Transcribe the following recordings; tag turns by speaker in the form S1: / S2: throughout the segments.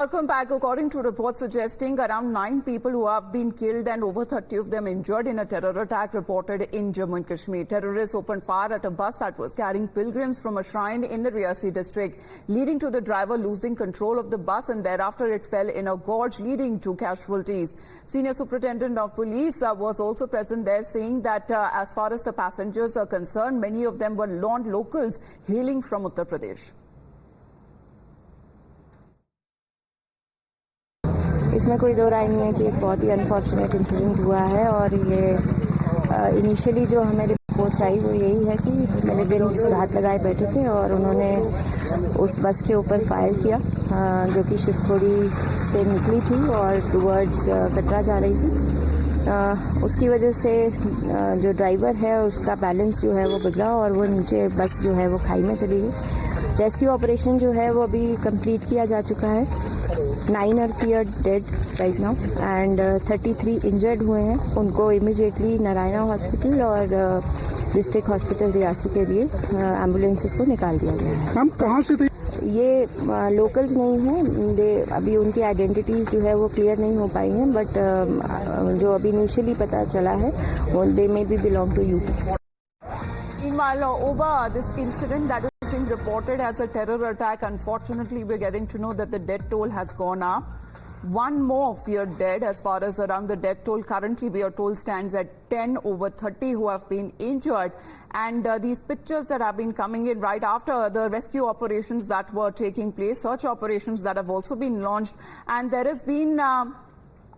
S1: Welcome back. According to reports suggesting around 9 people who have been killed and over 30 of them injured in a terror attack reported in Jammu and Kashmir. Terrorists opened fire at a bus that was carrying pilgrims from a shrine in the Riasi district, leading to the driver losing control of the bus, and thereafter it fell in a gorge, leading to casualties. Senior Superintendent of Police was also present there, saying that as far as the passengers are concerned, many of them were non-locals hailing from Uttar Pradesh.
S2: इसमें कोई दो राय नहीं है कि एक बहुत ही unfortunate incident हुआ है और ये इनिशियली जो हमें रिपोर्ट आई वो यही है कि मिलिटेंट्स हाथ लगाए बैठे थे और उन्होंने उस बस के ऊपर फायर किया जो कि शिवखोड़ी से निकली थी और टुवर्ड्स कटरा जा रही थी। उसकी वजह से जो ड्राइवर है उसका बैलेंस जो है वो बिगड़ा और वो नीचे बस जो है वो खाई में चली गई। रेस्क्यू ऑपरेशन जो है वो अभी कंप्लीट किया जा चुका है। 9 are cleared dead right now and 33 injured हुए हैं। उनको इमीडिएटली नारायणा हॉस्पिटल और डिस्ट्रिक्ट हॉस्पिटल रियासी के लिए एम्बुलेंसेस को निकाल दिया गया है।
S3: हम कहाँ से थे?
S2: ये लोकल्स नहीं हैं, अभी उनकी आइडेंटिटीज जो है वो क्लियर नहीं हो पाई हैं, बट जो अभी इनिशियली पता चला है वो they may be belong to UP.
S1: Meanwhile, over this incident that is being reported as a terror attack, unfortunately, we're getting to know that the death toll has gone up. One more feared dead. As far as around the death toll, currently we are told stands at 10 over 30 who have been injured. And these pictures that have been coming in right after the rescue operations that were taking place, search operations that have also been launched, and there has been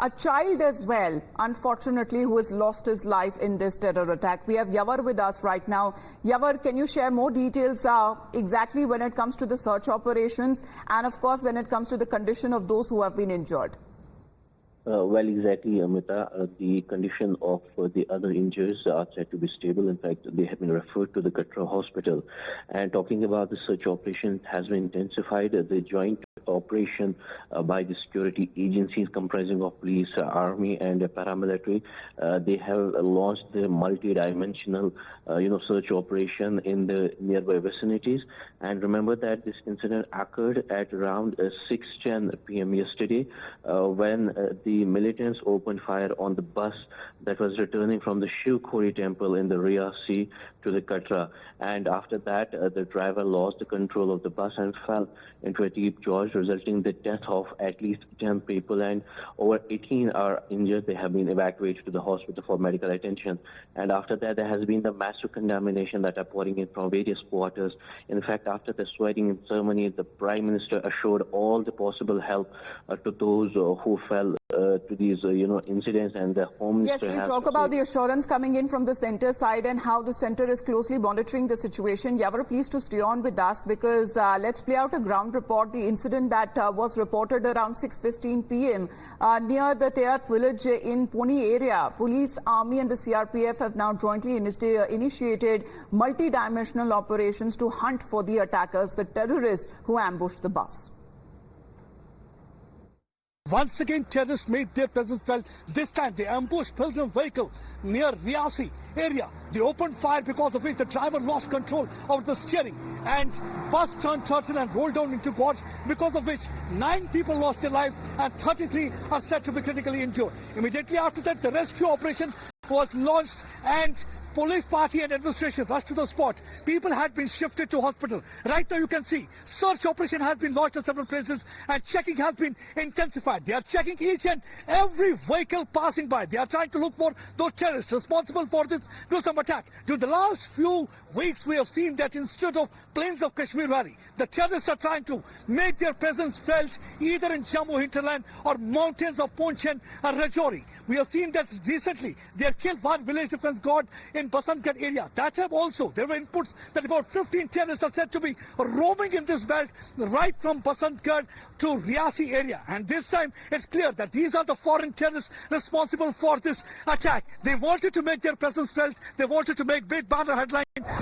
S1: a child as well, unfortunately, who has lost his life in this terror attack. We have Yavar with us right now. Yavar, can you share more details exactly when it comes to the search operations and, of course, when it comes to the condition of those who have been injured?
S4: Well, exactly, Amita. The condition of the other injured are said to be stable. In fact, they have been referred to the Katra hospital. And talking about the search operation has been intensified. The joint operation by the security agencies comprising of police, army and paramilitary, they have launched the multi-dimensional search operation in the nearby vicinities. And remember that this incident occurred at around 6:10 p.m. yesterday when the militants opened fire on the bus that was returning from the Shivkhori temple in the Riasi to the Katra. And after that, the driver lost the control of the bus and fell into a deep gorge, resulting in the death of at least 10 people, and over 18 are injured. They have been evacuated to the hospital for medical attention. And after that, there has been the massive contamination that are pouring in from various quarters. In fact, after the swearing-in ceremony, the Prime Minister assured all the possible help to those who fell to these, incidents, and the Home Minister.
S1: Yes, we'll talk about the assurance coming in from the centre side and how the centre is closely monitoring the situation. Yavar, please to stay on with us because let's play out a ground report. The incident that was reported around 6:15 p.m. Near the Teyat village in Pune area. Police, Army and the CRPF have now jointly initiated multi-dimensional operations to hunt for the attackers, the terrorists who ambushed the bus.
S3: Once again, terrorists made their presence felt. This time, they ambushed pilgrim vehicle near Riasi area. They opened fire, because of which the driver lost control of the steering and bus turned turtle and rolled down into gorge, because of which 9 people lost their life and 33 are said to be critically injured. Immediately after that, the rescue operation was launched and police party and administration rushed to the spot. People had been shifted to hospital. Right now you can see search operation has been launched at several places and checking has been intensified. They are checking each and every vehicle passing by. They are trying to look for those terrorists responsible for this gruesome attack. During the last few weeks, we have seen that instead of plains of Kashmir Valley, the terrorists are trying to make their presence felt either in Jammu hinterland or mountains of Poonch and Rajouri. We have seen that recently they have killed one village defense guard in Basantgarh area. That time also, there were inputs that about 15 terrorists are said to be roaming in this belt right from Basantgarh to Riasi area. And this time, it's clear that these are the foreign terrorists responsible for this attack. They wanted to make their presence felt. They wanted to make big banner headline.